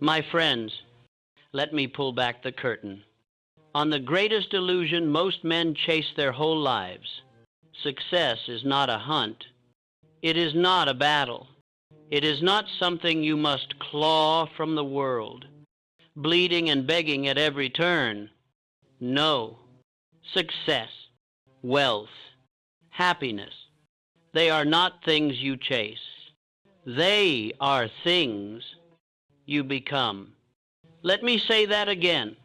My friends, let me pull back the curtain. On the greatest illusion most men chase their whole lives. Success is not a hunt. It is not a battle. It is not something you must claw from the world, bleeding and begging at every turn. No. Success, wealth, happiness, they are not things you chase. They are things you become. Let me say that again,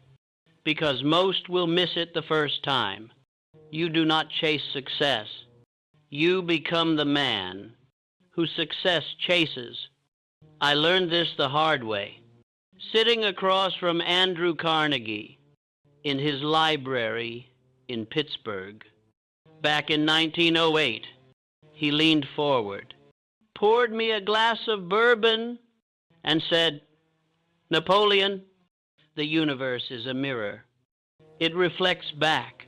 because most will miss it the first time. You do not chase success. You become the man who success chases. I learned this the hard way, sitting across from Andrew Carnegie in his library in Pittsburgh. Back in 1908, he leaned forward, poured me a glass of bourbon, and said, "Napoleon, the universe is a mirror. It reflects back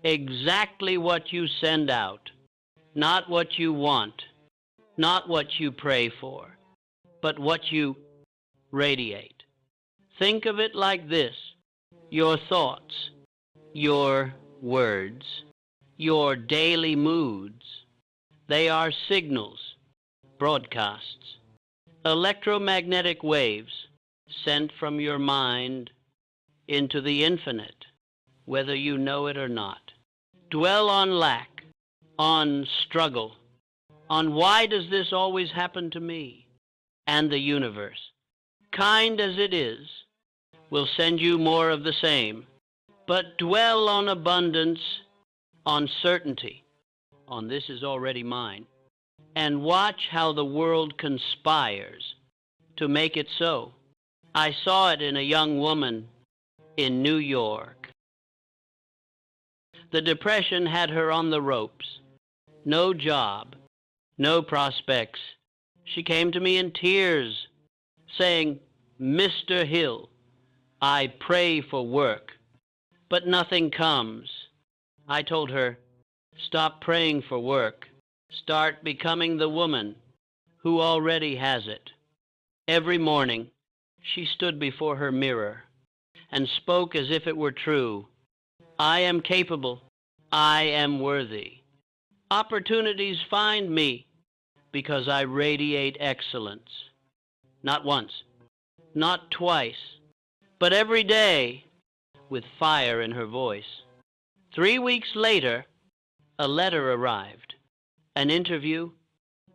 exactly what you send out, not what you want, not what you pray for, but what you radiate. Think of it like this: your thoughts, your words, your daily moods, they are signals, broadcasts, electromagnetic waves sent from your mind into the infinite, whether you know it or not. Dwell on lack, on struggle, on why does this always happen to me? And the universe, kind as it is, will send you more of the same. But dwell on abundance, on certainty, on this is already mine, and watch how the world conspires to make it so. I saw it in a young woman in New York. The depression had her on the ropes. No job, no prospects. She came to me in tears, saying, "Mr. Hill, I pray for work, but nothing comes." I told her, "Stop praying for work. Start becoming the woman who already has it." Every morning, she stood before her mirror and spoke as if it were true. "I am capable. I am worthy. Opportunities find me because I radiate excellence." Not once, not twice, but every day, with fire in her voice. 3 weeks later, a letter arrived, an interview,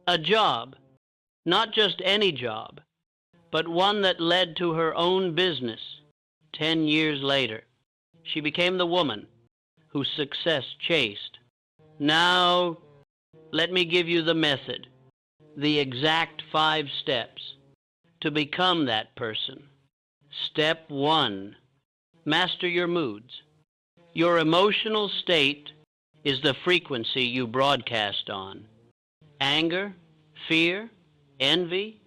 a job, not just any job, but one that led to her own business. 10 years later, she became the woman whose success chased. Now, let me give you the method, the exact 5 steps to become that person. Step 1, master your moods. Your emotional state is the frequency you broadcast on. Anger, fear, envy,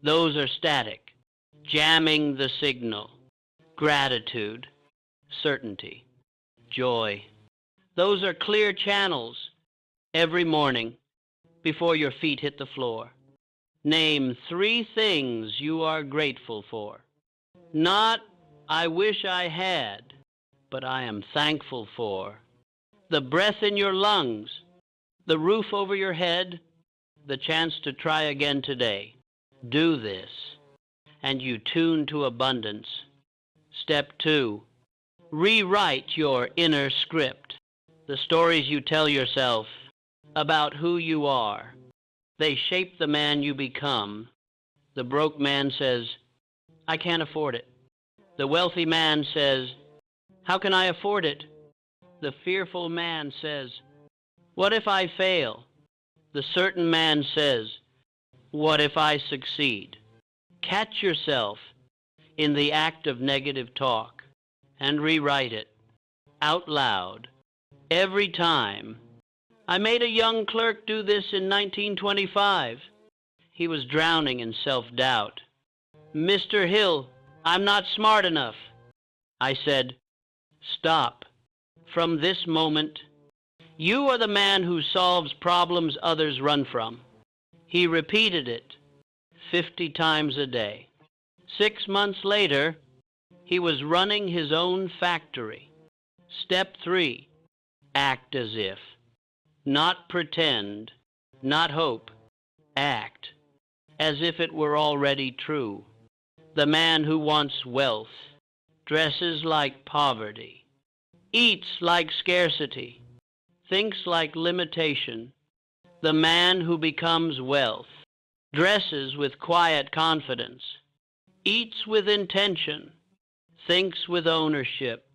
those are static, jamming the signal. Gratitude, certainty, joy, those are clear channels. Every morning, before your feet hit the floor, name 3 things you are grateful for. Not, "I wish I had," but "I am thankful for." The breath in your lungs, the roof over your head, the chance to try again today. Do this, and you tune to abundance. Step 2, rewrite your inner script. The stories you tell yourself about who you are, they shape the man you become. The broke man says, "I can't afford it." The wealthy man says, "How can I afford it?" The fearful man says, "What if I fail?" The certain man says, "What if I succeed?" Catch yourself in the act of negative talk and rewrite it out loud every time. I made a young clerk do this in 1925. He was drowning in self-doubt. "Mr. Hill, I'm not smart enough." I said, "Stop. From this moment, you are the man who solves problems others run from." He repeated it 50 times a day. 6 months later, he was running his own factory. Step 3, act as if. Not pretend, not hope. Act as if it were already true. The man who wants wealth dresses like poverty, eats like scarcity, thinks like limitation. The man who becomes wealth dresses with quiet confidence, eats with intention, thinks with ownership.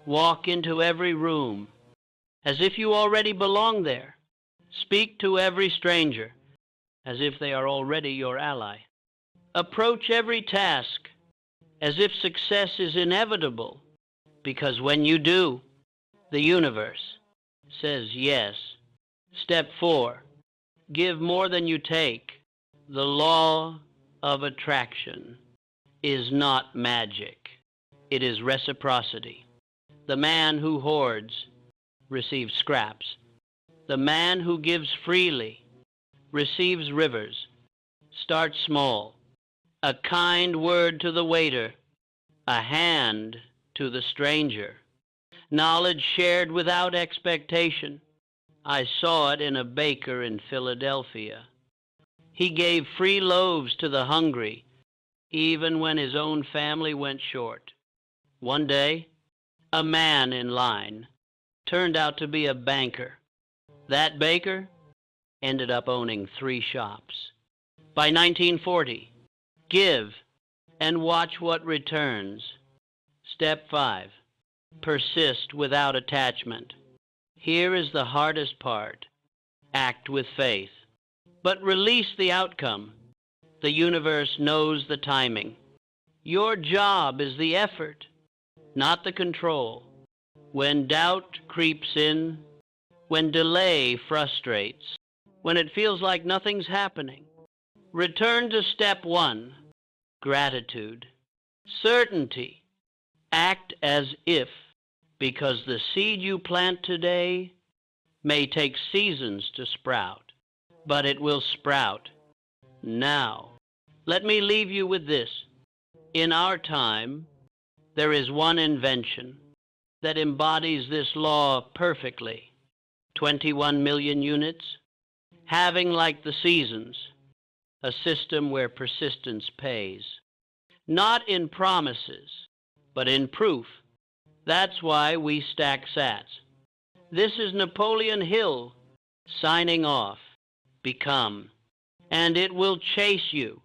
Walk into every room as if you already belong there. Speak to every stranger as if they are already your ally. Approach every task as if success is inevitable, because when you do, the universe says yes. Step 4, give more than you take. The law of attraction is not magic. It is reciprocity. The man who hoards receives scraps. The man who gives freely receives rivers. Start small. A kind word to the waiter, a hand to the stranger. Knowledge shared without expectation. I saw it in a baker in Philadelphia. He gave free loaves to the hungry, even when his own family went short. One day, a man in line turned out to be a banker. That baker ended up owning 3 shops. By 1940, give and watch what returns. Step 5, persist without attachment. Here is the hardest part. Act with faith, but release the outcome. The universe knows the timing. Your job is the effort, not the control. When doubt creeps in, when delay frustrates, when it feels like nothing's happening, return to step 1, gratitude, certainty. Act as if, because the seed you plant today may take seasons to sprout, but it will sprout now. Let me leave you with this. In our time, there is one invention that embodies this law perfectly. 21 million units, having like the seasons, a system where persistence pays. Not in promises, but in proof. That's why we stack sats. This is Napoleon Hill signing off. Become, and it will chase you